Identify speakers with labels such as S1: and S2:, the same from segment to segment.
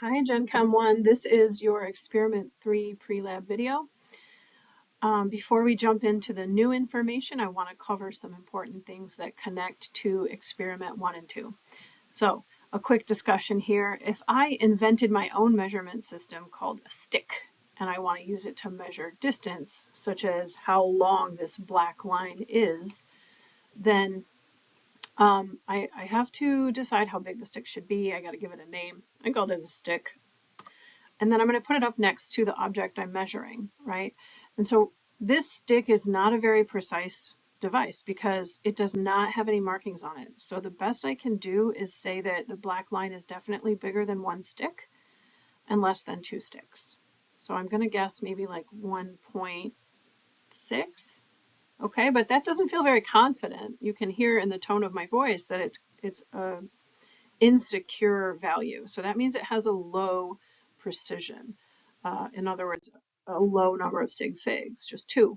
S1: Hi, Gen Chem 1. This is your Experiment 3 pre-lab video. Before we jump into the new information, I want to cover some important things that connect to Experiment 1 and 2. So, a quick discussion here. If I invented my own measurement system called a stick, and I want to use it to measure distance, such as how long this black line is, then I have to decide how big the stick should be. I got to give it a name. I called it a stick. And then I'm going to put it up next to the object I'm measuring, right? And so this stick is not a very precise device because it does not have any markings on it. So the best I can do is say that the black line is definitely bigger than one stick and less than two sticks. So I'm going to guess maybe like 1.6. Okay, but that doesn't feel very confident. You can hear in the tone of my voice that it's a insecure value. So that means it has a low precision. In other words, a low number of sig figs, just 2.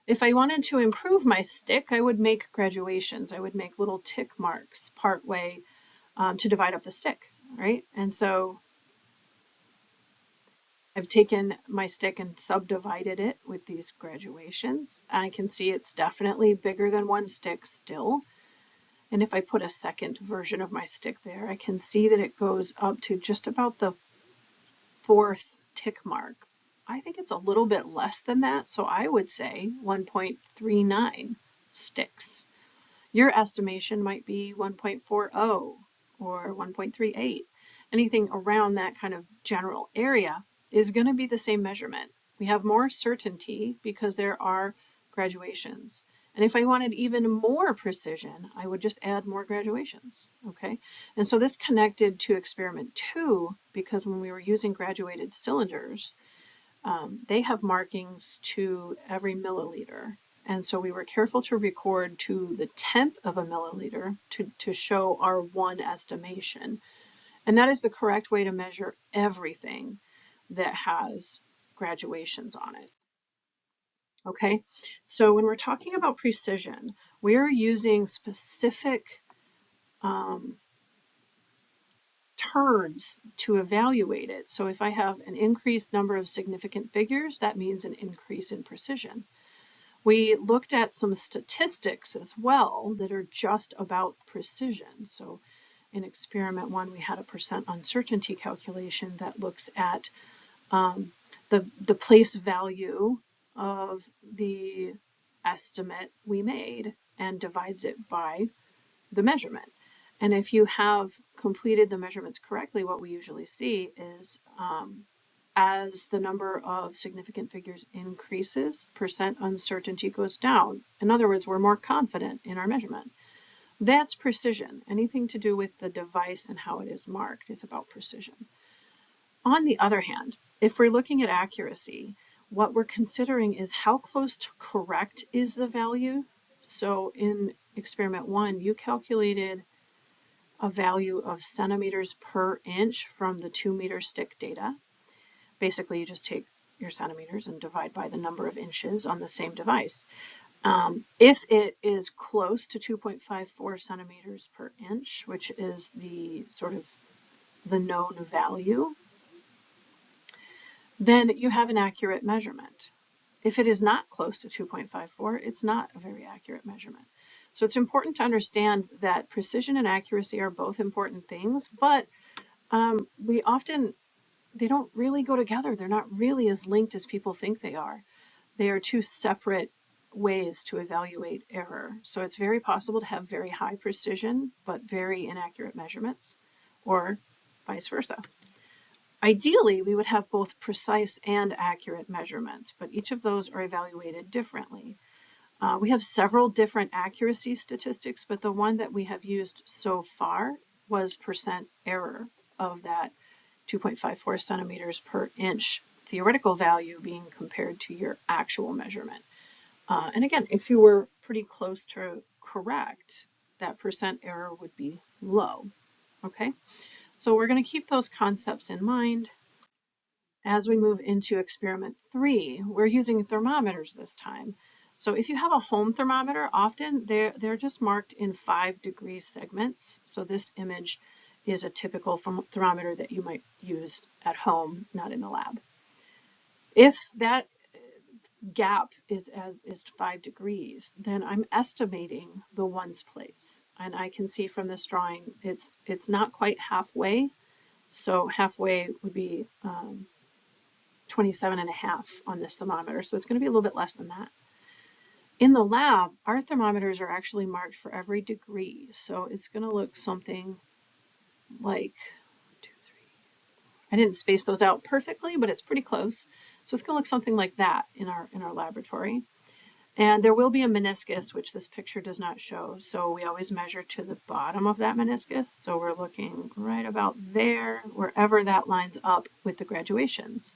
S1: If I wanted to improve my stick, I would make graduations. I would make little tick marks part way to divide up the stick, right? And so I've taken my stick and subdivided it with these graduations. I can see it's definitely bigger than one stick still. And if I put a second version of my stick there, I can see that it goes up to just about the 4th tick mark. I think it's a little bit less than that, so I would say 1.39 sticks. Your estimation might be 1.40 or 1.38. Anything around that kind of general area is going to be the same measurement. We have more certainty because there are graduations. And if I wanted even more precision, I would just add more graduations, okay? And so this connected to experiment 2 because when we were using graduated cylinders, they have markings to every milliliter. And so we were careful to record to the 10th of a milliliter to show our one estimation. And that is the correct way to measure everything that has graduations on it. Okay, so when we're talking about precision, we're using specific terms to evaluate it. So if I have an increased number of significant figures, that means an increase in precision. We looked at some statistics as well that are just about precision. So in experiment 1, we had a percent uncertainty calculation that looks at the place value of the estimate we made and divides it by the measurement. And if you have completed the measurements correctly, what we usually see is as the number of significant figures increases, percent uncertainty goes down. In other words, we're more confident in our measurement. That's precision. Anything to do with the device and how it is marked is about precision. On the other hand, if we're looking at accuracy, what we're considering is how close to correct is the value. So in experiment 1, you calculated a value of centimeters per inch from the 2-meter stick data. Basically, you just take your centimeters and divide by the number of inches on the same device. If it is close to 2.54 centimeters per inch, which is the sort of the known value, then you have an accurate measurement. If it is not close to 2.54, it's not a very accurate measurement. So it's important to understand that precision and accuracy are both important things, but they don't really go together. They're not really as linked as people think they are. They are two separate ways to evaluate error. So it's very possible to have very high precision, but very inaccurate measurements, or vice versa. Ideally, we would have both precise and accurate measurements, but each of those are evaluated differently. We have several different accuracy statistics, but the one that we have used so far was percent error of that 2.54 centimeters per inch theoretical value being compared to your actual measurement. And again, if you were pretty close to correct, that percent error would be low. Okay, so we're going to keep those concepts in mind. As we move into experiment 3, we're using thermometers this time. So if you have a home thermometer, often they're just marked in 5-degree segments. So this image is a typical thermometer that you might use at home, not in the lab. If that gap is 5 degrees, then I'm estimating the ones place. And I can see from this drawing, it's not quite halfway. So halfway would be 27.5 on this thermometer. So it's going to be a little bit less than that. In the lab, our thermometers are actually marked for every degree. So it's going to look something like, 1, 2, 3. I didn't space those out perfectly, but it's pretty close. So it's going to look something like that in our laboratory. And there will be a meniscus, which this picture does not show. So we always measure to the bottom of that meniscus. So we're looking right about there, wherever that lines up with the graduations.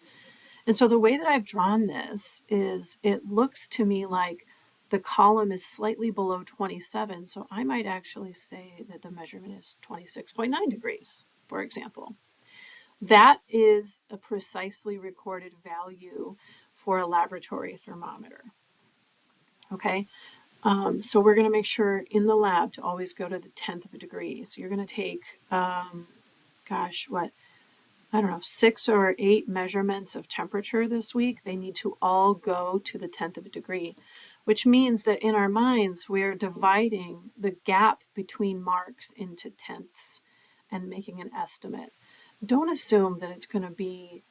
S1: And so the way that I've drawn this is it looks to me like the column is slightly below 27. So I might actually say that the measurement is 26.9 degrees, for example. That is a precisely recorded value for a laboratory thermometer. Okay, so we're going to make sure in the lab to always go to the 10th of a degree. So you're going to take, I don't know, 6 or 8 measurements of temperature this week. They need to all go to the 10th of a degree, which means that in our minds, we're dividing the gap between marks into tenths and making an estimate. Don't assume that it's going to be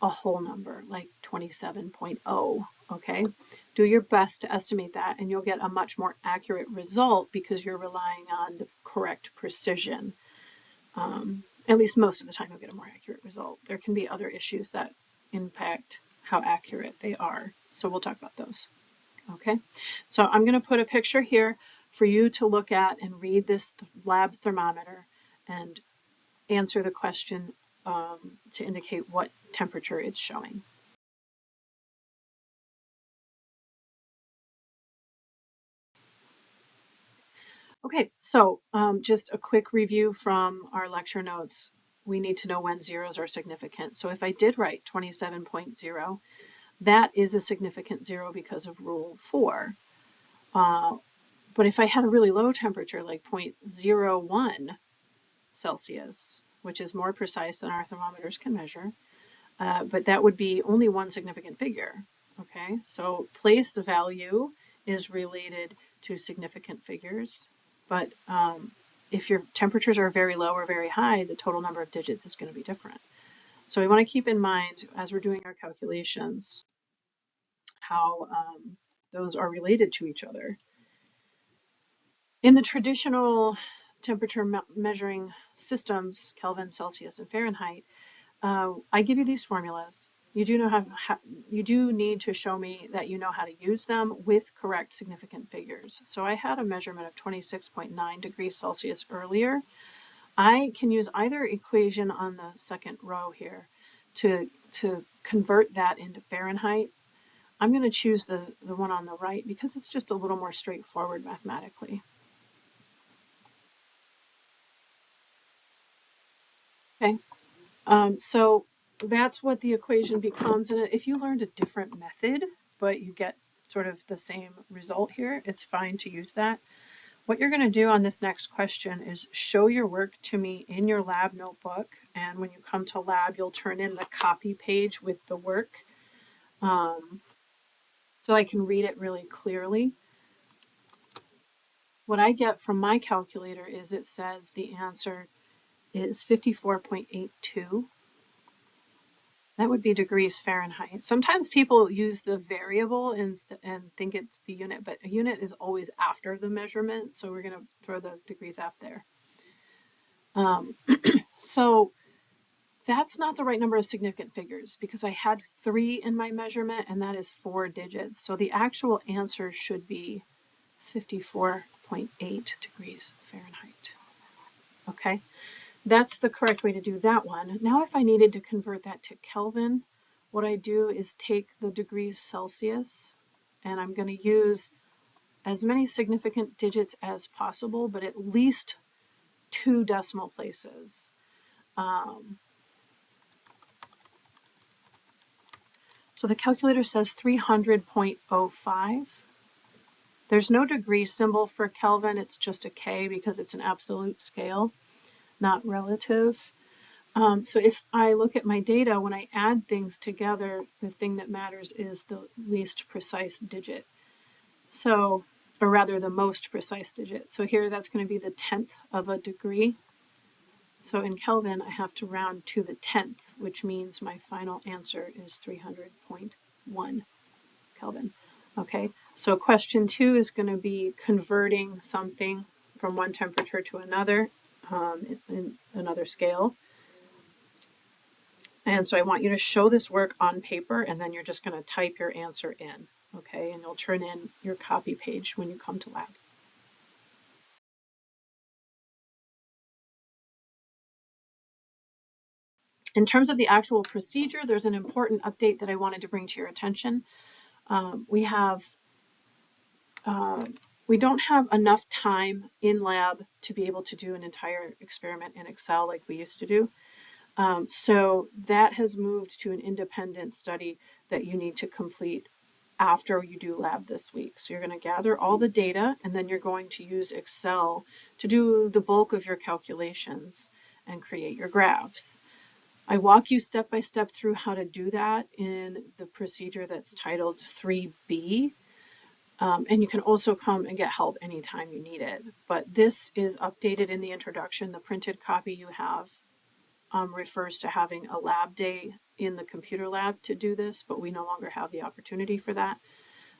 S1: a whole number like 27.0, okay? Do your best to estimate that and you'll get a much more accurate result because you're relying on the correct precision. At least most of the time you'll get a more accurate result. There can be other issues that impact how accurate they are. So we'll talk about those. Okay, so I'm going to put a picture here for you to look at and read this lab thermometer and answer the question to indicate what temperature it's showing. Okay, so just a quick review from our lecture notes. We need to know when zeros are significant. So if I did write 27.0, that is a significant zero because of rule 4. But if I had a really low temperature, like 0.01 Celsius, which is more precise than our thermometers can measure, but that would be only one significant figure. Okay, so place value is related to significant figures, but if your temperatures are very low or very high, the total number of digits is going to be different. So we want to keep in mind as we're doing our calculations how those are related to each other. In the traditional temperature measuring systems, Kelvin, Celsius, and Fahrenheit, I give you these formulas. You do need to show me that you know how to use them with correct significant figures. So I had a measurement of 26.9 degrees Celsius earlier. I can use either equation on the second row here to convert that into Fahrenheit. I'm going to choose the one on the right because it's just a little more straightforward mathematically. Okay, so that's what the equation becomes. And if you learned a different method, but you get sort of the same result here, it's fine to use that. What you're going to do on this next question is show your work to me in your lab notebook. And when you come to lab, you'll turn in the copy page with the work so I can read it really clearly. What I get from my calculator is it says the answer is 54.82. That would be degrees Fahrenheit. Sometimes people use the variable and think it's the unit, but a unit is always after the measurement, so we're going to throw the degrees out there. So that's not the right number of significant figures because I had 3 in my measurement and that is 4 digits. So the actual answer should be 54.8 degrees Fahrenheit. Okay. That's the correct way to do that one. Now if I needed to convert that to Kelvin, what I do is take the degrees Celsius and I'm going to use as many significant digits as possible, but at least 2 decimal places. So the calculator says 300.05. There's no degree symbol for Kelvin, it's just a K because it's an absolute scale. not relative. So if I look at my data, when I add things together, the thing that matters is the least precise digit. So, or rather the most precise digit. So here that's going to be the 10th of a degree. So in Kelvin, I have to round to the 10th, which means my final answer is 300.1 Kelvin. Okay, so question 2 is going to be converting something from one temperature to another in another scale. And so I want you to show this work on paper, and then you're just going to type your answer in, okay? And you'll turn in your copy page when you come to lab. In terms of the actual procedure, there's an important update that I wanted to bring to your attention. We don't have enough time in lab to be able to do an entire experiment in Excel like we used to do. So that has moved to an independent study that you need to complete after you do lab this week. So you're going to gather all the data, and then you're going to use Excel to do the bulk of your calculations and create your graphs. I walk you step by step through how to do that in the procedure that's titled 3B. And you can also come and get help anytime you need it. But this is updated in the introduction. The printed copy you have refers to having a lab day in the computer lab to do this, but we no longer have the opportunity for that.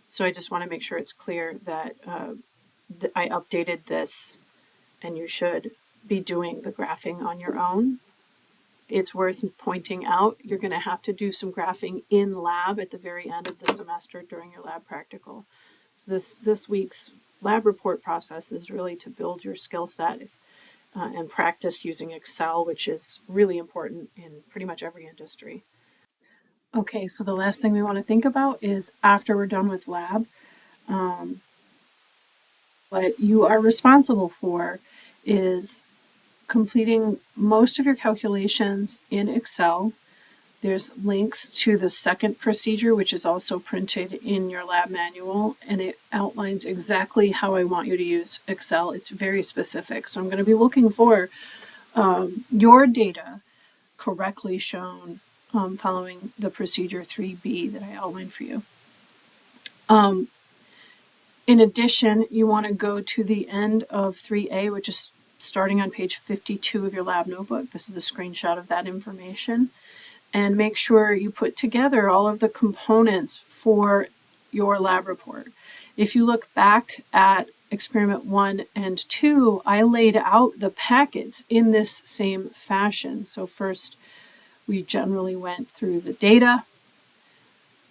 S1: So I just want to make sure it's clear that I updated this, and you should be doing the graphing on your own. It's worth pointing out you're going to have to do some graphing in lab at the very end of the semester during your lab practical. So this week's lab report process is really to build your skill set and practice using Excel, which is really important in pretty much every industry. Okay, so the last thing we want to think about is after we're done with lab, what you are responsible for is completing most of your calculations in Excel. There's links to the second procedure, which is also printed in your lab manual, and it outlines exactly how I want you to use Excel. It's very specific. So I'm going to be looking for your data correctly shown following the procedure 3B that I outlined for you. In addition, you want to go to the end of 3A, which is starting on page 52 of your lab notebook. This is a screenshot of that information. And make sure you put together all of the components for your lab report. If you look back at experiment 1 and 2, I laid out the packets in this same fashion. So first, we generally went through the data.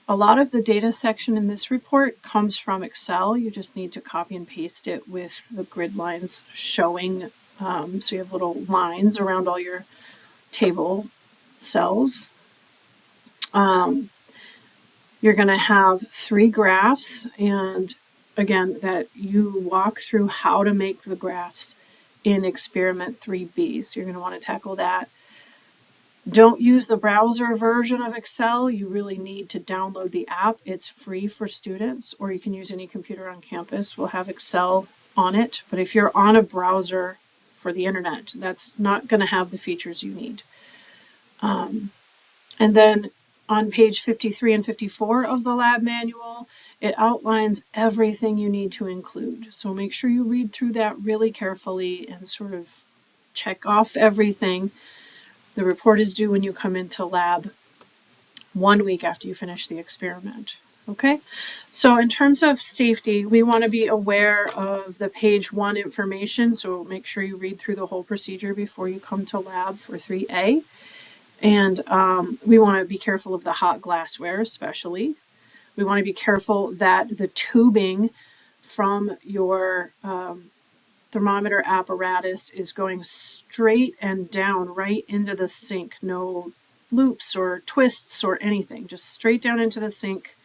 S1: A lot of the data section in this report comes from Excel. You just need to copy and paste it with the grid lines showing. So you have little lines around all your table cells. You're going to have 3 graphs, and again, that you walk through how to make the graphs in experiment 3B. So you're going to want to tackle that. Don't use the browser version of Excel. You really need to download the app. It's free for students, or you can use any computer on campus. We'll have Excel on it, but if you're on a browser for the internet, that's not going to have the features you need. And then on page 53 and 54 of the lab manual, it outlines everything you need to include. So make sure you read through that really carefully and sort of check off everything. The report is due when you come into lab 1 week after you finish the experiment. Okay, so in terms of safety, we want to be aware of the page 1 information, so make sure you read through the whole procedure before you come to lab for 3A. And we want to be careful of the hot glassware especially. We want to be careful that the tubing from your thermometer apparatus is going straight and down right into the sink. No loops or twists or anything, just straight down into the sink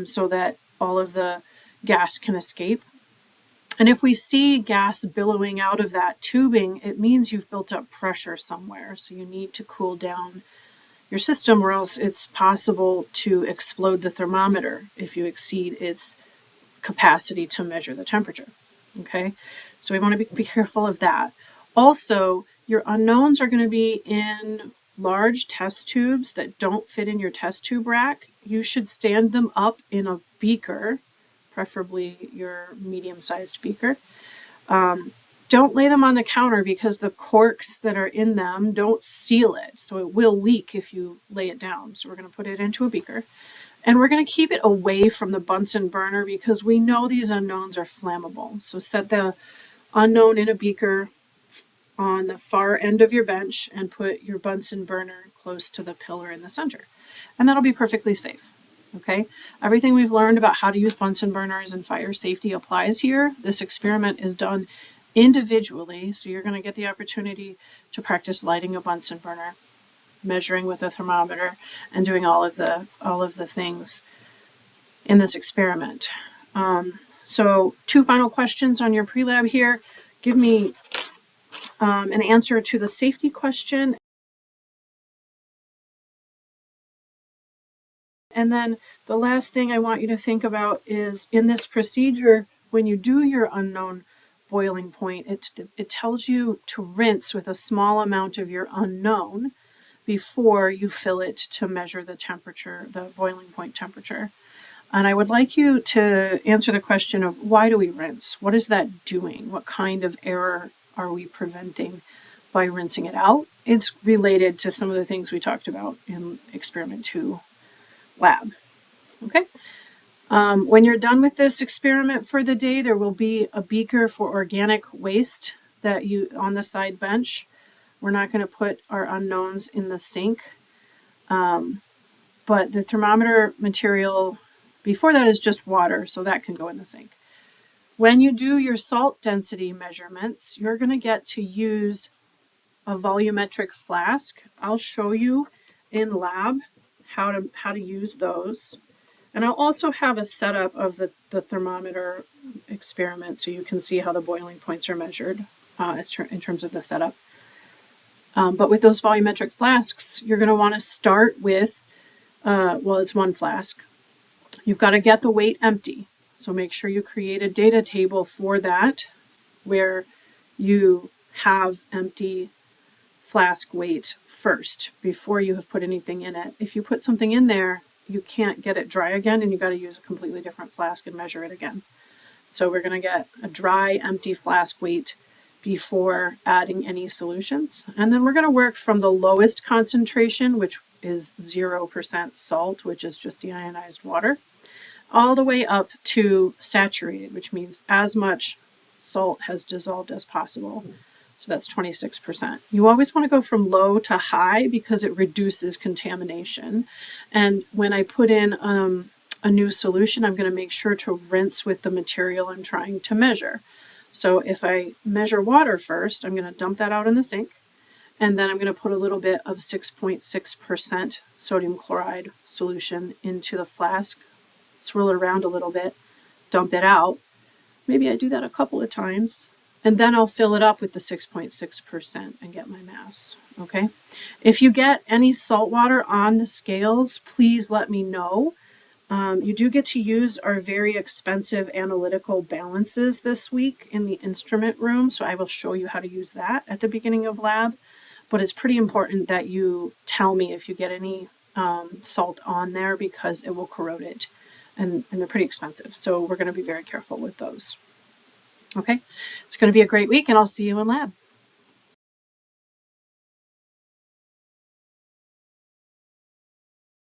S1: so that all of the gas can escape. And if we see gas billowing out of that tubing, it means you've built up pressure somewhere. So you need to cool down your system, or else it's possible to explode the thermometer if you exceed its capacity to measure the temperature. Okay, so we want to be careful of that. Also, Your unknowns are going to be in large test tubes that don't fit in your test tube rack. You should stand them up in a beaker, preferably your medium-sized beaker. Don't lay them on the counter because the corks that are in them don't seal it, so it will leak if you lay it down. So we're going to put it into a beaker, and we're going to keep it away from the Bunsen burner because we know these unknowns are flammable. So set the unknown in a beaker on the far end of your bench and put your Bunsen burner close to the pillar in the center, and that'll be perfectly safe. Okay, everything we've learned about how to use Bunsen burners and fire safety applies here. This experiment is done individually, so you're going to get the opportunity to practice lighting a Bunsen burner, measuring with a thermometer, and doing all of the things in this experiment. So 2 final questions on your pre-lab here. Give me an answer to the safety question. And then the last thing I want you to think about is in this procedure, when you do your unknown boiling point, it tells you to rinse with a small amount of your unknown before you fill it to measure the temperature, the boiling point temperature. And I would like you to answer the question of why do we rinse? What is that doing? What kind of error are we preventing by rinsing it out? It's related to some of the things we talked about in experiment 2 lab. Okay. When you're done with this experiment for the day, there will be a beaker for organic waste that you on the side bench. We're not going to put our unknowns in the sink, but the thermometer material before that is just water, so that can go in the sink. When you do your salt density measurements, you're going to get to use a volumetric flask. I'll show you in lab how to use those. And I'll also have a setup of the thermometer experiment so you can see how the boiling points are measured in terms of the setup. But with those volumetric flasks, you're going to want to start with, well, it's 1 flask. You've got to get the weight empty. So make sure you create a data table for that where you have empty flask weight first before you have put anything in it. If you put something in there, you can't get it dry again, and you got to use a completely different flask and measure it again. So we're going to get a dry, empty flask weight before adding any solutions. And then we're going to work from the lowest concentration, which is 0% salt, which is just deionized water, all the way up to saturated, which means as much salt has dissolved as possible. So that's 26%. You always want to go from low to high because it reduces contamination. And when I put in a new solution, I'm going to make sure to rinse with the material I'm trying to measure. So if I measure water first, I'm going to dump that out in the sink. And then I'm going to put a little bit of 6.6% sodium chloride solution into the flask, swirl it around a little bit, dump it out. Maybe I do that a couple of times. And then I'll fill it up with the 6.6% and get my mass, okay? If you get any salt water on the scales, please let me know. You do get to use our very expensive analytical balances this week in the instrument room, so I will show you how to use that at the beginning of lab. But it's pretty important that you tell me if you get any salt on there because it will corrode it, and they're pretty expensive, so we're going to be very careful with those. Okay, it's going to be a great week, and I'll see you in lab.